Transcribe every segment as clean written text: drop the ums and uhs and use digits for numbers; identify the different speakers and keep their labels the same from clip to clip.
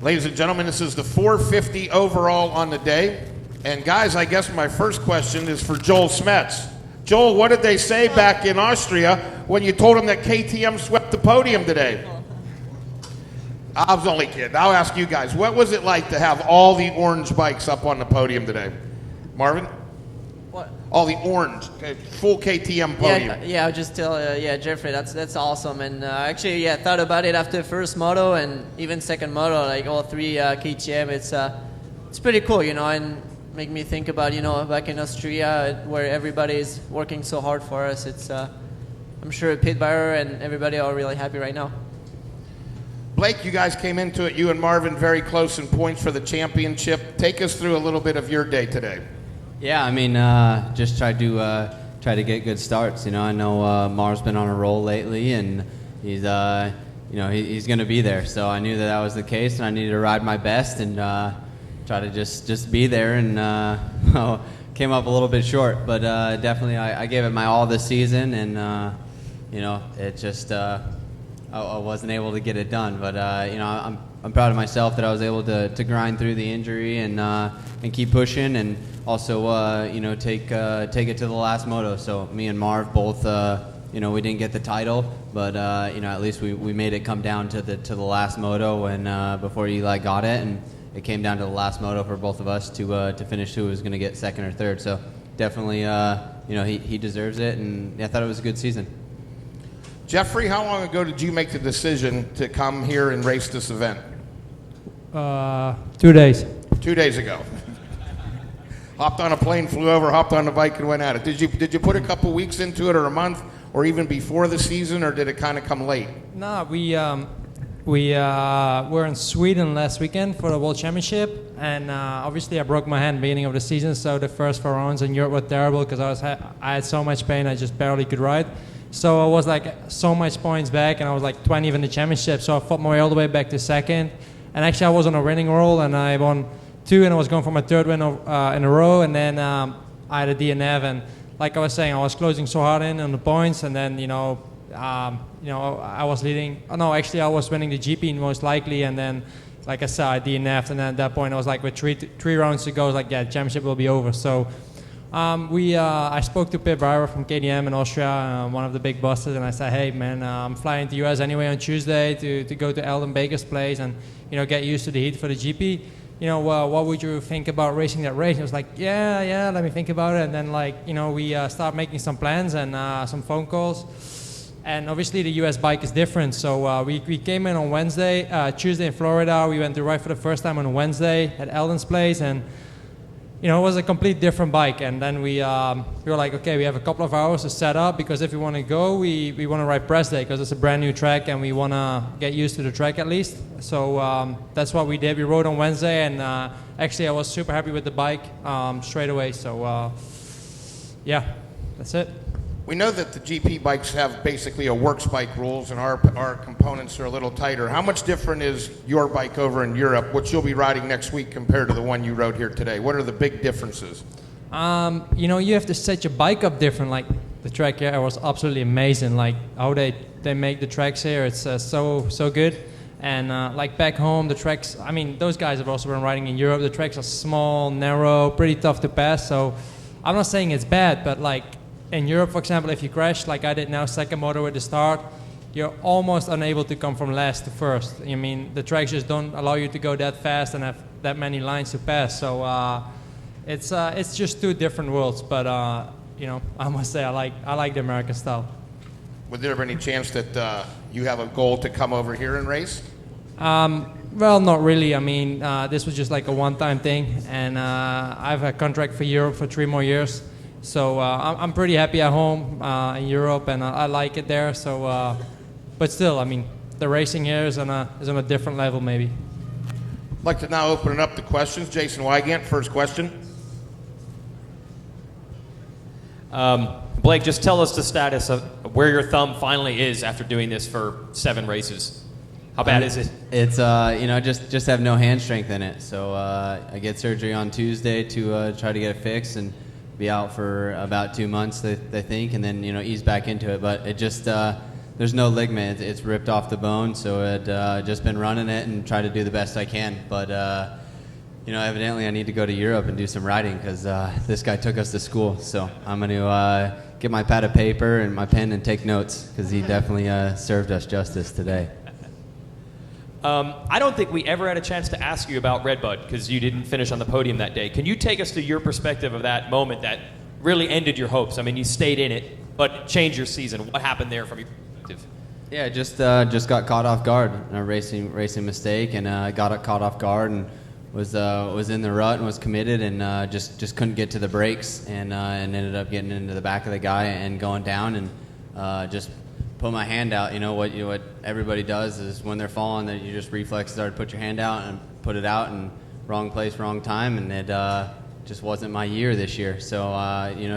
Speaker 1: Ladies and gentlemen, this is the 450 overall on the day. And guys, I guess my first question is for Joel Smets. Joel, what did they say back in Austria when you told them that KTM swept the podium today? I was only kidding. I'll ask you guys, what was it like to have all the orange bikes up on the podium today? Marvin?
Speaker 2: What?
Speaker 1: All the orange, full KTM podium.
Speaker 2: Yeah, I'll just tell Jeffrey, that's awesome. And actually, I thought about it after first moto and even second moto, like all three KTM. It's pretty cool, and make me think about, back in Austria where everybody is working so hard for us. It's I'm sure Pit Buyer and everybody are really happy right now.
Speaker 1: Blake, you guys came into it, you and Marvin, very close in points for the championship. Take us through a little bit of your day today.
Speaker 3: Yeah, I mean, just try to get good starts. I know Marv's been on a roll lately, and he's he's going to be there. So I knew that was the case, and I needed to ride my best and try to just be there. And came up a little bit short, but definitely I gave it my all this season, and it just I wasn't able to get it done. But I'm proud of myself that I was able to grind through the injury and keep pushing, and also take it to the last moto. So me and Marv both we didn't get the title, but at least we made it come down to the last moto, and before Eli got it, and it came down to the last moto for both of us to finish who was going to get second or third. So definitely he deserves it, and I thought it was a good season.
Speaker 1: Jeffrey, how long ago did you make the decision to come here and race this event?
Speaker 4: 2 days.
Speaker 1: 2 days ago. Hopped on a plane, flew over, hopped on the bike, and went at it. Did you put a couple weeks into it, or a month, or even before the season, or did it kind of come late?
Speaker 4: No, we were in Sweden last weekend for the World Championship, and obviously I broke my hand beginning of the season, so the first 4 rounds in Europe were terrible because I had so much pain I just barely could ride. So I was like so much points back, and I was like 20th in the championship, so I fought my way all the way back to second. And actually I was on a winning roll, and I won 2, and I was going for my 3rd win in a row, and then I had a DNF, and like I was saying, I was closing so hard in on the points, and then I was leading. Oh no, actually I was winning the GP most likely, and then like I said, I DNF'd, and then at that point I was like, with three rounds to go, I was like, yeah, the championship will be over. So I spoke to Pit Buyer from KTM in Austria, one of the big bosses, and I said, hey man, I'm flying to US anyway on Tuesday to go to Eldon Baker's place and get used to the heat for the GP. What would you think about racing that race? He was like, yeah, let me think about it. And then we start making some plans and some phone calls. And obviously the US bike is different. So we came in on Wednesday, Tuesday in Florida. We went to ride for the first time on Wednesday at Eldon's place, and it was a complete different bike. And then we were like, okay, we have a couple of hours to set up, because if we want to go, we want to ride press day because it's a brand new track and we want to get used to the track at least. So that's what we did. We rode on Wednesday, and actually I was super happy with the bike straight away. So yeah, that's it.
Speaker 1: We know that the GP bikes have basically a works bike rules, and our components are a little tighter. How much different is your bike over in Europe, which you'll be riding next week, compared to the one you rode here today? What are the big differences?
Speaker 4: You have to set your bike up different. Like the track here was absolutely amazing. Like how they make the tracks here, it's so good. And like back home, the tracks, I mean, those guys have also been riding in Europe. The tracks are small, narrow, pretty tough to pass. So I'm not saying it's bad, but like in Europe, for example, if you crash, like I did now, second moto at the start, you're almost unable to come from last to first. I mean, the tracks just don't allow you to go that fast and have that many lines to pass. So it's just two different worlds. But I must say I like the American style.
Speaker 1: Would there be any chance that you have a goal to come over here and race?
Speaker 4: Well, not really. I mean, this was just like a one-time thing, and I have a contract for Europe for 3 more years. So I'm pretty happy at home in Europe, and I like it there. So, but still, I mean, the racing here is on a different level, maybe.
Speaker 1: I'd like to now open it up to questions. Jason Wygant, first question.
Speaker 5: Blake, just tell us the status of where your thumb finally is after doing this for 7 races. How bad is it?
Speaker 3: It's just have no hand strength in it. So I get surgery on Tuesday to try to get it fixed and be out for about 2 months, they think, and then ease back into it. But it just there's no ligament. It's ripped off the bone, so I'd just been running it and try to do the best I can. But evidently I need to go to Europe and do some riding because this guy took us to school. So I'm going to get my pad of paper and my pen and take notes because he definitely served us justice today.
Speaker 5: I don't think we ever had a chance to ask you about Redbud because you didn't finish on the podium that day. Can you take us to your perspective of that moment that really ended your hopes? I mean, you stayed in it, but changed your season. What happened there from your perspective?
Speaker 3: Yeah, just got caught off guard in a racing mistake, and got caught off guard and was in the rut and was committed and just couldn't get to the brakes and ended up getting into the back of the guy and going down and just put my hand out. What everybody does is when they're falling, that you just reflex start to put your hand out and put it out, and wrong place, wrong time, and it just wasn't my year this year. So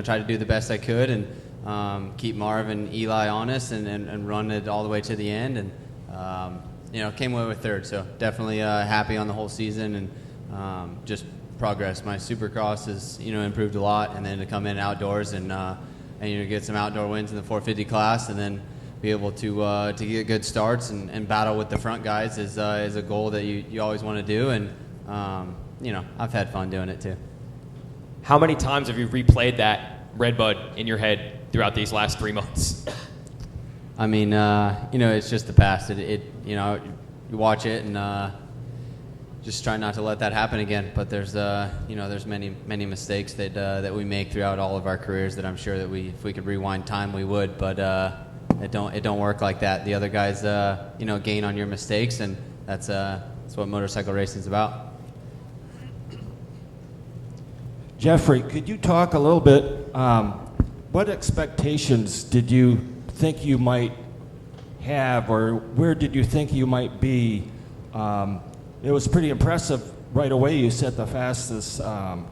Speaker 3: tried to do the best I could and keep Marv and Eli honest and run it all the way to the end, and came away with third. So definitely happy on the whole season and just progress. My Supercross has improved a lot, and then to come in outdoors and get some outdoor wins in the 450 class, and then be able to get good starts and battle with the front guys is a goal that you always want to do, and I've had fun doing it too.
Speaker 5: How many times have you replayed that Redbud in your head throughout these last 3 months?
Speaker 3: I mean, it's just the past. You watch it and just try not to let that happen again. But there's many mistakes that we make throughout all of our careers that I'm sure that if we could rewind time, we would. But it don't work like that. The other guys, gain on your mistakes, and that's what motorcycle racing is about.
Speaker 6: Jeffrey, could you talk a little bit? What expectations did you think you might have, or where did you think you might be? It was pretty impressive right away. You set the fastest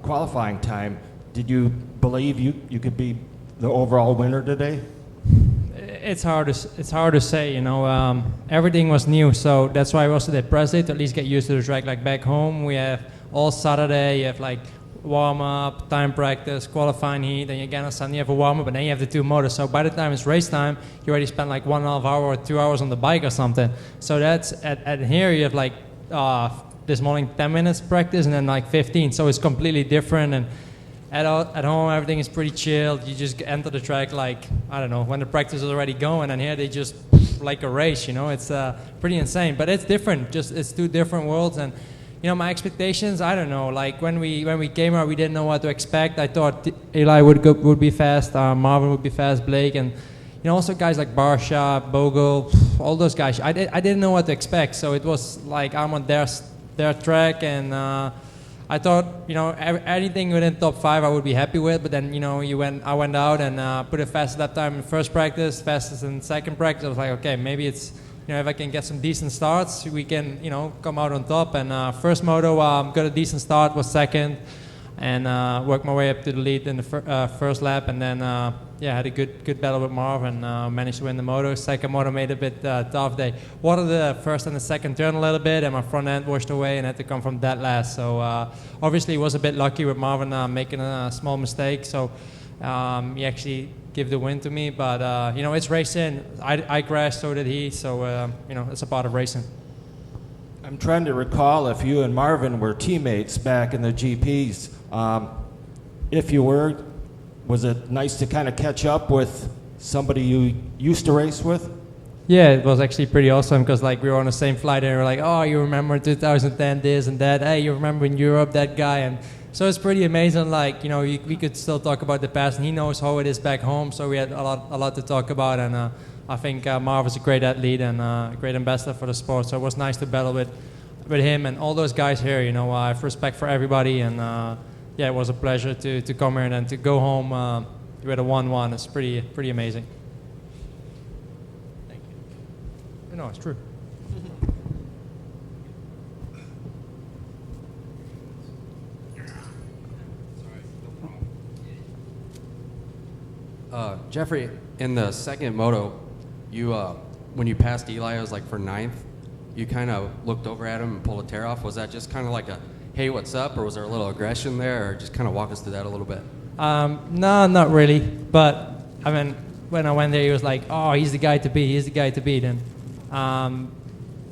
Speaker 6: qualifying time. Did you believe you could be the overall winner today?
Speaker 4: It's hard to say, everything was new, so that's why I also did press day to at least get used to the track. Like back home, we have all Saturday, you have like warm up, time practice, qualifying heat, then again on Sunday you have a warm up, and then you have the two motors. So by the time it's race time, you already spent like 1.5 hour or 2 hours on the bike or something. So that's at here you have like this morning 10 minutes practice and then like 15. So it's completely different. And at home everything is pretty chilled. You just enter the track like, I don't know, when the practice is already going, and here they just like a race. It's pretty insane. But it's different. It's two different worlds. And my expectations, I don't know. Like when we came out, we didn't know what to expect. I thought Eli would be fast, Marvin would be fast, Blake, and also guys like Barsha, Bogle, all those guys. I didn't know what to expect. So it was like I'm on their track, and I thought anything within top 5 I would be happy with. But then I went out and put a fast lap time in first practice, fastest in second practice. I was like, okay, maybe it's. If I can get some decent starts, we can, come out on top. And first moto, got a decent start, was second, and worked my way up to the lead in the first lap. And then, had a good battle with Marv and managed to win the moto. Second moto made a bit tough. They watered the first and the second turn a little bit, and my front end washed away and had to come from dead last. So obviously was a bit lucky with Marvin making a small mistake. So he actually give the win to me, but it's racing. I crashed, so did he, so it's a part of racing.
Speaker 6: I'm trying to recall if you and Marvin were teammates back in the GPs. If you were, was it nice to kind of catch up with somebody you used to race with?
Speaker 4: Yeah, it was actually pretty awesome because we were on the same flight and we were like, oh, you remember 2010 this and that, hey, you remember in Europe that guy, and so it's pretty amazing. We could still talk about the past, and he knows how it is back home. So we had a lot to talk about, and I think Marv is a great athlete and a great ambassador for the sport. So it was nice to battle with him and all those guys here. I have respect for everybody, and it was a pleasure to come here and then to go home with a 1-1. It's pretty amazing. Thank you. No, it's true.
Speaker 7: Jeffrey, in the second moto, you when you passed Eli, it was like for 9th. You kind of looked over at him and pulled a tear off. Was that just kind of like a, hey, what's up, or was there a little aggression there, or just kind of walk us through that a little bit?
Speaker 4: No, not really. But I mean, when I went there, he was like, "Oh, he's the guy to beat. He's the guy to beat." And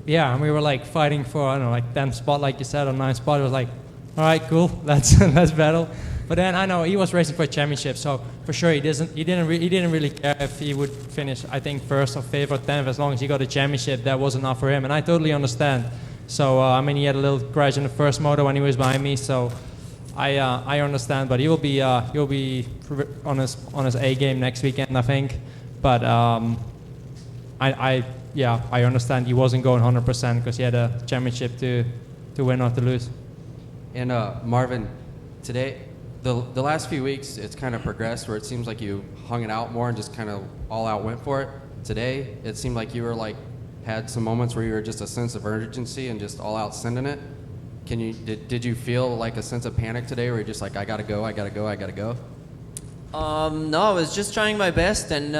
Speaker 4: yeah, and we were like fighting for, I don't know, like 10th spot, like you said, or 9th spot. It was like, all right, cool, let's battle. But then I know he was racing for a championship, so for sure he didn't really care if he would finish, I think, 1st or 5th or 10th. As long as he got a championship, that was enough for him, and I totally understand. So I mean, he had a little crash in the first moto when he was behind me, so I understand. But he'll be on his A game next weekend, I think. But I understand he wasn't going 100% because he had a championship to win or to lose.
Speaker 7: And Marvin, today, the last few weeks, it's kind of progressed where it seems like you hung it out more and just kind of all out went for it. Today, it seemed like you were like had some moments where you were just a sense of urgency and just all out sending it. Did you feel like a sense of panic today where you're just like, I gotta go?
Speaker 2: No, I was just trying my best, and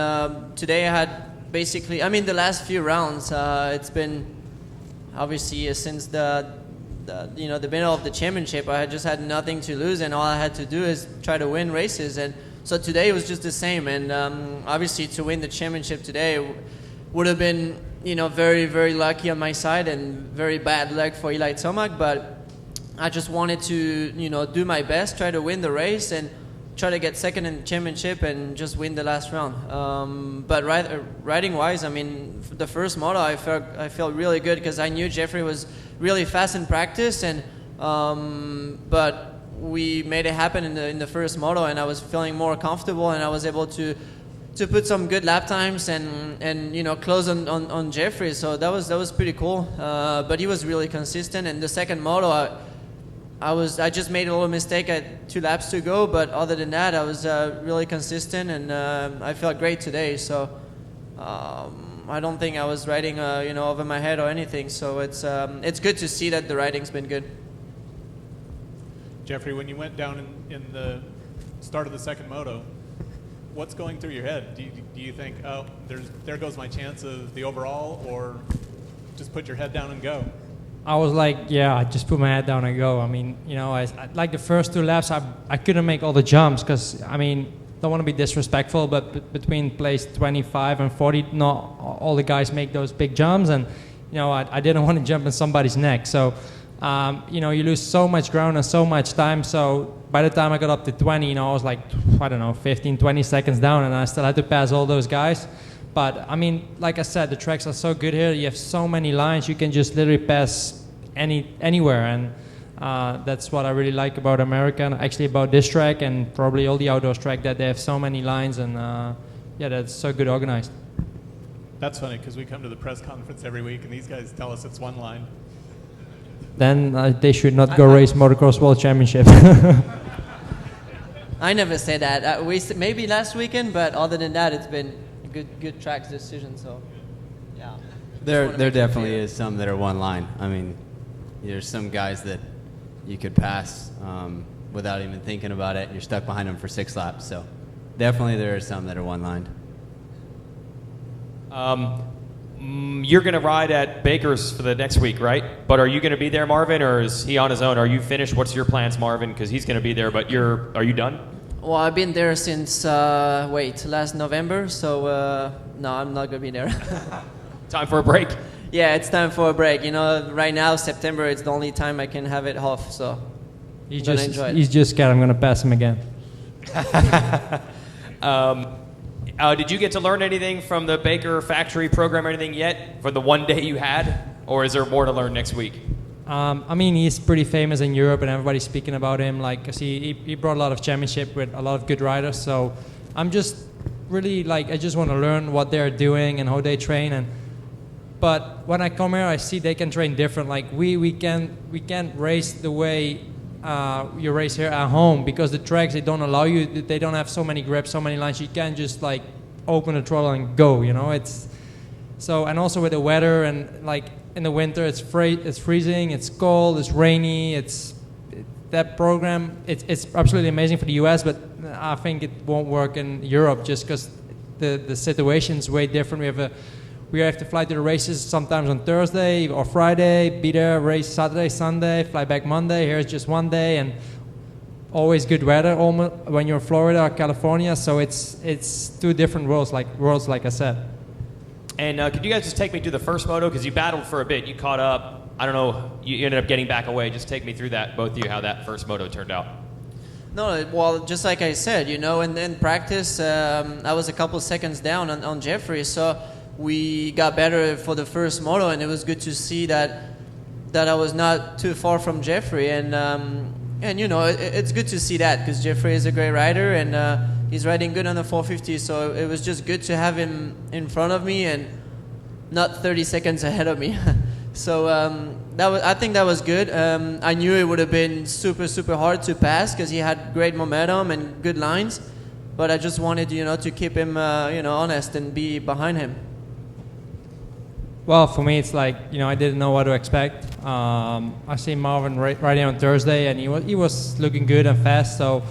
Speaker 2: today I had basically, I mean, the last few rounds, it's been obviously since the middle of the championship, I had just had nothing to lose, and all I had to do is try to win races. And so today was just the same. And obviously, to win the championship today would have been, very, very lucky on my side and very bad luck for Eli Tomac. But I just wanted to, do my best, try to win the race, and try to get second in the championship and just win the last round. But riding-wise, I mean, the first moto, I felt really good because I knew Jeffrey was really fast in practice, and but we made it happen in the first moto, and I was feeling more comfortable, and I was able to put some good lap times and close on Jeffrey. So that was pretty cool. But he was really consistent. And the second moto, I just made a little mistake at 2 laps to go, but other than that, I was really consistent, and I felt great today. So I don't think I was riding over my head or anything. So it's good to see that the riding's been good.
Speaker 8: Jeffrey, when you went down in the start of the second moto, what's going through your head? Do you think, oh, there goes my chance of the overall, or just put your head down and go?
Speaker 4: I was like, yeah, I just put my head down and go. I mean, I like the first 2 laps, I couldn't make all the jumps because, I mean, don't want to be disrespectful, but between place 25 and 40, not all the guys make those big jumps, and I didn't want to jump in somebody's neck. So, you lose so much ground and so much time. So by the time I got up to 20, I was like, I don't know, 15, 20 seconds down, and I still had to pass all those guys. But I mean, like I said, the tracks are so good here. You have so many lines. You can just literally pass anywhere, and that's what I really like about America, and actually about this track and probably all the outdoors track, that they have so many lines, and that's so good organized.
Speaker 8: That's funny because we come to the press conference every week, and these guys tell us it's one line.
Speaker 4: Then they should not go race Motocross World Championship.
Speaker 2: I never say that. Maybe last weekend, but other than that, it's been a good track decision. So, yeah.
Speaker 3: There definitely is some that are one line. I mean, there's some guys that you could pass without even thinking about it. You're stuck behind them for 6 laps. So, definitely there are some that are one lined.
Speaker 5: You're going to ride at Baker's for the next week, right? But are you going to be there, Marvin, or is he on his own? Are you finished? What's your plans, Marvin? Because he's going to be there, but are you done?
Speaker 2: Well, I've been there since last November, so no, I'm not going to be there.
Speaker 5: Time for a break?
Speaker 2: Yeah, it's time for a break. Right now, September, it's the only time I can have it off, so I'm going to enjoy it.
Speaker 4: He's just scared I'm going to pass him again.
Speaker 5: Did you get to learn anything from the Baker factory program or anything yet for the one day you had? Or is there more to learn next week?
Speaker 4: I mean, he's pretty famous in Europe and everybody's speaking about him. Like, 'cause he brought a lot of championship with a lot of good riders. So I'm just really I just want to learn what they're doing and how they train. But when I come here, I see they can train different. Like we can't race the way you race here at home because the tracks, they don't allow you. They don't have so many grips, so many lines. You can't just open the throttle and go. It's so, and also with the weather and in the winter, it's freezing, it's cold, it's rainy. That program, it's absolutely amazing for the US, but I think it won't work in Europe just because the situation's way different. We have to fly to the races sometimes on Thursday or Friday, be there, race Saturday, Sunday, fly back Monday. Here it's just one day, and always good weather almost when you're in Florida or California. So it's two different worlds, like I said.
Speaker 5: And could you guys just take me through the first moto? Because you battled for a bit. You caught up. I don't know. You ended up getting back away. Just take me through that, both of you, how that first moto turned out.
Speaker 2: No, well, just like I said, you know, in practice, I was a couple seconds down on Jeffrey, so we got better for the first moto, and it was good to see that I was not too far from Jeffrey, and you know, it's good to see that because Jeffrey is a great rider, and he's riding good on the 450, so it was just good to have him in front of me and not 30 seconds ahead of me. So I think that was good. I knew it would have been super hard to pass because he had great momentum and good lines, but I just wanted, you know, to keep him honest and be behind him.
Speaker 4: Well, for me, it's like, you know, I didn't know what to expect. I seen Marvin riding on Thursday, and he was looking good and fast. So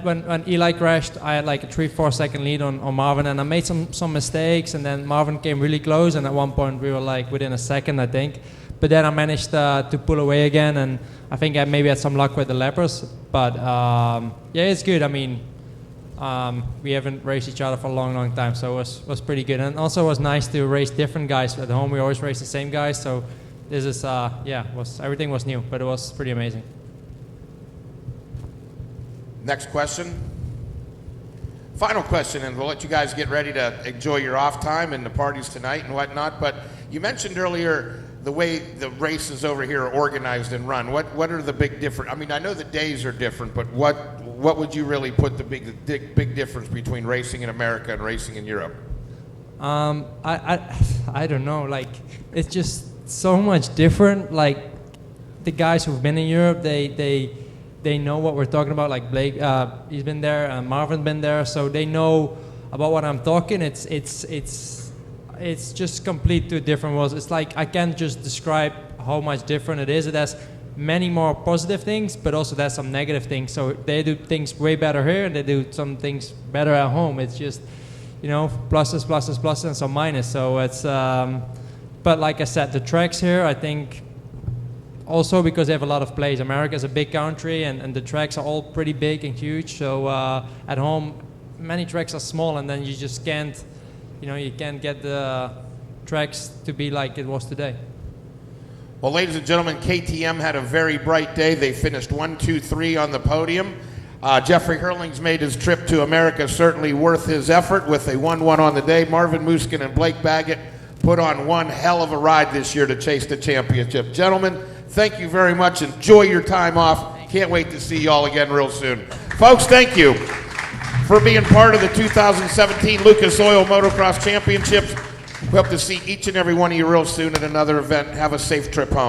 Speaker 4: when Eli crashed, I had like a 3-4 second lead on Marvin, and I made some mistakes, and then Marvin came really close, and at one point we were like within a second, I think. But then I managed to pull away again, and I think I maybe had some luck with the lepers. But yeah, it's good. I mean, we haven't raced each other for a long time, so it was pretty good. And also it was nice to race different guys. At home we always race the same guys, so this is everything was new, but it was pretty amazing.
Speaker 1: Next question. Final question, and we'll let you guys get ready to enjoy your off time and the parties tonight and whatnot. But you mentioned earlier the way the races over here are organized and run. What are the big difference? I mean, I know the days are different, but what would you really put the big difference between racing in America and racing in Europe?
Speaker 4: I don't know. Like, it's just so much different. Like, the guys who've been in Europe, they know what we're talking about. Like Blake, he's been there, and Marvin's been there, so they know about what I'm talking. It's just complete two different worlds. It's like I can't just describe how much different it is. It has many more positive things, but also there's some negative things. So they do things way better here, and they do some things better at home. It's just, you know, pluses, and some minus. So it's, but like I said, the tracks here, I think, also because they have a lot of plays. America is a big country, and the tracks are all pretty big and huge. So at home, many tracks are small, and then you just can't, you know, you can't get the tracks to be like it was today.
Speaker 1: Well, ladies and gentlemen, KTM had a very bright day. They finished 1, 2, 3 on the podium. Jeffrey Herlings made his trip to America certainly worth his effort with a 1-1 on the day. Marvin Musquin and Blake Baggett put on one hell of a ride this year to chase the championship. Gentlemen, thank you very much. Enjoy your time off. Can't wait to see you all again real soon. Folks, thank you for being part of the 2017 Lucas Oil Motocross Championships. We hope to see each and every one of you real soon at another event. Have a safe trip home.